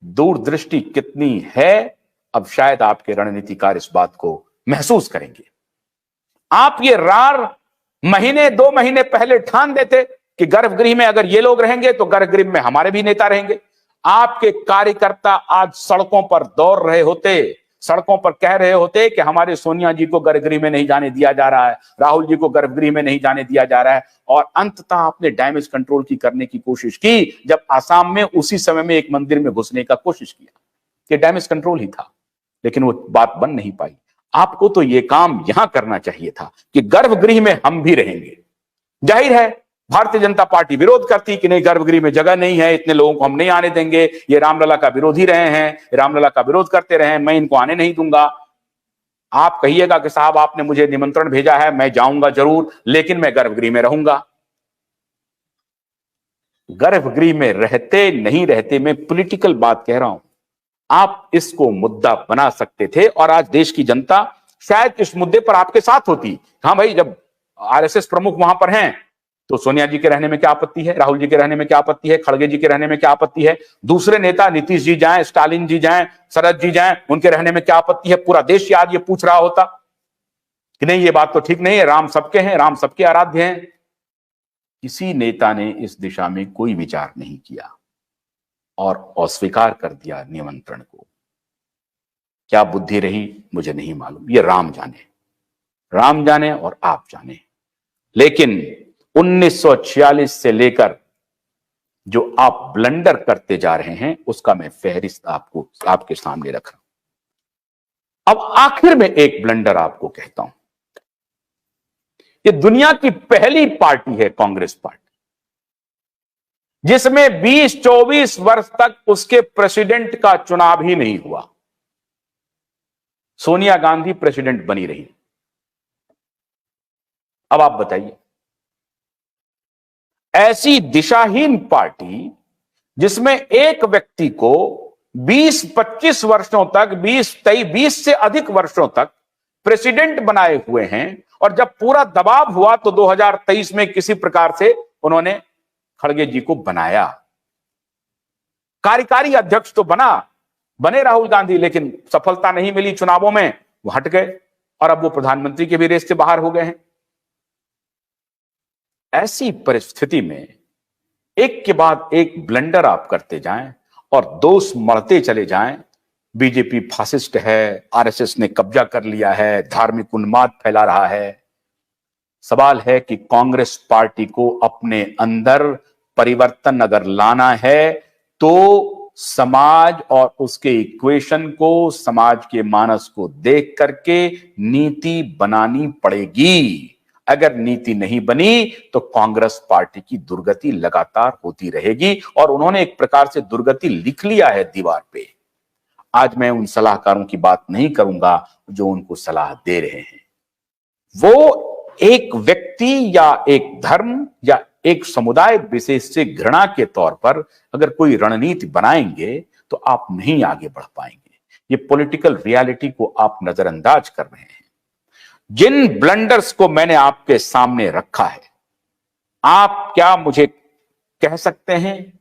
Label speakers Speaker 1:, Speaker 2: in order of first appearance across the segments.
Speaker 1: दूरदृष्टि कितनी है, अब शायद आपके रणनीतिकार इस बात को महसूस करेंगे। आप ये रार महीने 2 महीने पहले ठान देते कि गर्भगृह में अगर ये लोग रहेंगे तो गर्भगृह में हमारे भी नेता रहेंगे। आपके कार्यकर्ता आज सड़कों पर दौड़ रहे होते, सड़कों पर कह रहे होते कि हमारे सोनिया जी को गर्भगृह में नहीं जाने दिया जा रहा है, राहुल जी को गर्भगृह में नहीं जाने दिया जा रहा है। और अंततः आपने डैमेज कंट्रोल की करने की कोशिश की जब आसाम में उसी समय में एक मंदिर में घुसने का कोशिश किया, कि डैमेज कंट्रोल ही था, लेकिन वो बात बन नहीं पाई। आपको तो ये काम यहां करना चाहिए था कि गर्भगृह में हम भी रहेंगे। जाहिर है भारतीय जनता पार्टी विरोध करती कि नहीं, गर्भगृह में जगह नहीं है, इतने लोगों को हम नहीं आने देंगे, ये रामलला का विरोधी रहे हैं, रामलला का विरोध करते रहे हैं, मैं इनको आने नहीं दूंगा। आप कहिएगा कि साहब आपने मुझे निमंत्रण भेजा है, मैं जाऊंगा जरूर, लेकिन मैं गर्भगृह में रहूंगा। गर्भगृह में रहते नहीं रहते, मैं पॉलिटिकल बात कह रहा हूं, आप इसको मुद्दा बना सकते थे और आज देश की जनता शायद इस मुद्दे पर आपके साथ होती। हाँ भाई, जब आरएसएस प्रमुख वहां पर हैं तो सोनिया जी के रहने में क्या आपत्ति है, राहुल जी के रहने में क्या आपत्ति है, खड़गे जी के रहने में क्या आपत्ति है, दूसरे नेता नीतीश जी जाएं, स्टालिन जी जाएं, शरद जी जाएं, उनके रहने में क्या आपत्ति है। पूरा देश आज ये पूछ रहा होता कि नहीं, ये बात तो ठीक नहीं है, राम सबके हैं, राम सबके आराध्य हैं। किसी नेता ने इस दिशा में कोई विचार नहीं किया और अस्वीकार कर दिया निमंत्रण को। क्या बुद्धि रही मुझे नहीं मालूम, ये राम जाने और आप जाने। लेकिन 1946 से लेकर जो आप ब्लंडर करते जा रहे हैं उसका मैं फहरिस्त आपको आपके सामने रख रहा हूं। अब आखिर में एक ब्लंडर आपको कहता हूं। ये दुनिया की पहली पार्टी है कांग्रेस पार्टी जिसमें 20-24 वर्ष तक उसके प्रेसिडेंट का चुनाव ही नहीं हुआ। सोनिया गांधी प्रेसिडेंट बनी रही। अब आप बताइए, ऐसी दिशाहीन पार्टी जिसमें एक व्यक्ति को 20-25 वर्षों तक, 20 से अधिक वर्षों तक प्रेसिडेंट बनाए हुए हैं, और जब पूरा दबाव हुआ तो 2023 में किसी प्रकार से उन्होंने खड़गे जी को बनाया। कार्यकारी अध्यक्ष तो बने राहुल गांधी, लेकिन सफलता नहीं मिली चुनावों में, वो हट गए और अब वो प्रधानमंत्री के भी रेस से बाहर हो गए हैं। ऐसी परिस्थिति में एक के बाद एक ब्लंडर आप करते जाएं और दोष मढ़ते चले जाएं। बीजेपी फासिस्ट है, आरएसएस ने कब्जा कर लिया है, धार्मिक उन्माद फैला रहा है। सवाल है कि कांग्रेस पार्टी को अपने अंदर परिवर्तन अगर लाना है तो समाज और उसके इक्वेशन को, समाज के मानस को देख करके नीति बनानी पड़ेगी। अगर नीति नहीं बनी तो कांग्रेस पार्टी की दुर्गति लगातार होती रहेगी, और उन्होंने एक प्रकार से दुर्गति लिख लिया है दीवार पे। आज मैं उन सलाहकारों की बात नहीं करूंगा जो उनको सलाह दे रहे हैं। वो एक व्यक्ति या एक धर्म या एक समुदाय विशेष से घृणा के तौर पर अगर कोई रणनीति बनाएंगे तो आप नहीं आगे बढ़ पाएंगे। ये पॉलिटिकल रियलिटी को आप नजरअंदाज कर रहे हैं। जिन ब्लंडर्स को मैंने आपके सामने रखा है, आप क्या मुझे कह सकते हैं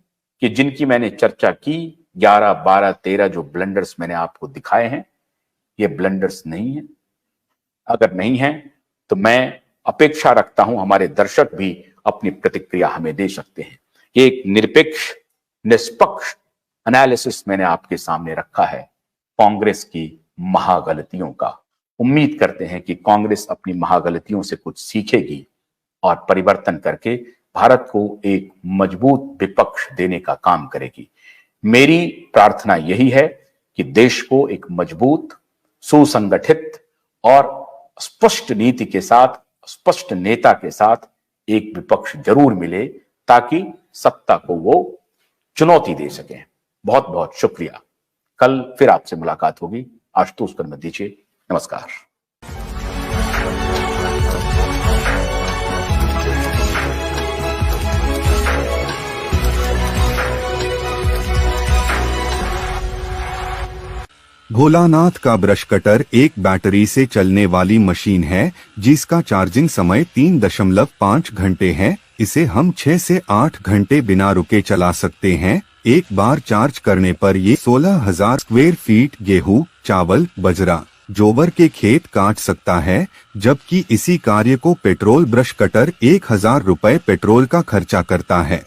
Speaker 1: कि जिनकी मैंने चर्चा की, 11, 12, 13 जो ब्लंडर्स मैंने आपको दिखाए हैं, ये ब्लंडर्स नहीं है? अगर नहीं है तो मैं अपेक्षा रखता हूं हमारे दर्शक भी अपनी प्रतिक्रिया हमें दे सकते हैं। एक निरपेक्ष, निष्पक्ष एनालिसिस मैंने आपके सामने रखा है कांग्रेस की महागलतियों का। उम्मीद करते हैं कि कांग्रेस अपनी महागलतियों से कुछ सीखेगी और परिवर्तन करके भारत को एक मजबूत विपक्ष देने का काम करेगी। मेरी प्रार्थना यही है कि देश को एक मजबूत, सुसंगठित और स्पष्ट नीति के साथ, स्पष्ट नेता के साथ एक विपक्ष जरूर मिले ताकि सत्ता को वो चुनौती दे सके। बहुत बहुत शुक्रिया। कल फिर आपसे मुलाकात होगी। आशुतोष कर मत दीजिए। नमस्कार।
Speaker 2: भोलानाथ का ब्रश कटर एक बैटरी से चलने वाली मशीन है जिसका चार्जिंग समय 3.5 घंटे है। इसे हम 6 से 8 घंटे बिना रुके चला सकते हैं। एक बार चार्ज करने पर ये 16,000 स्क्वायर फीट गेहूं, चावल, बजरा, जोवर के खेत काट सकता है, जबकि इसी कार्य को पेट्रोल ब्रश कटर 1,000 रुपए पेट्रोल का खर्चा करता है।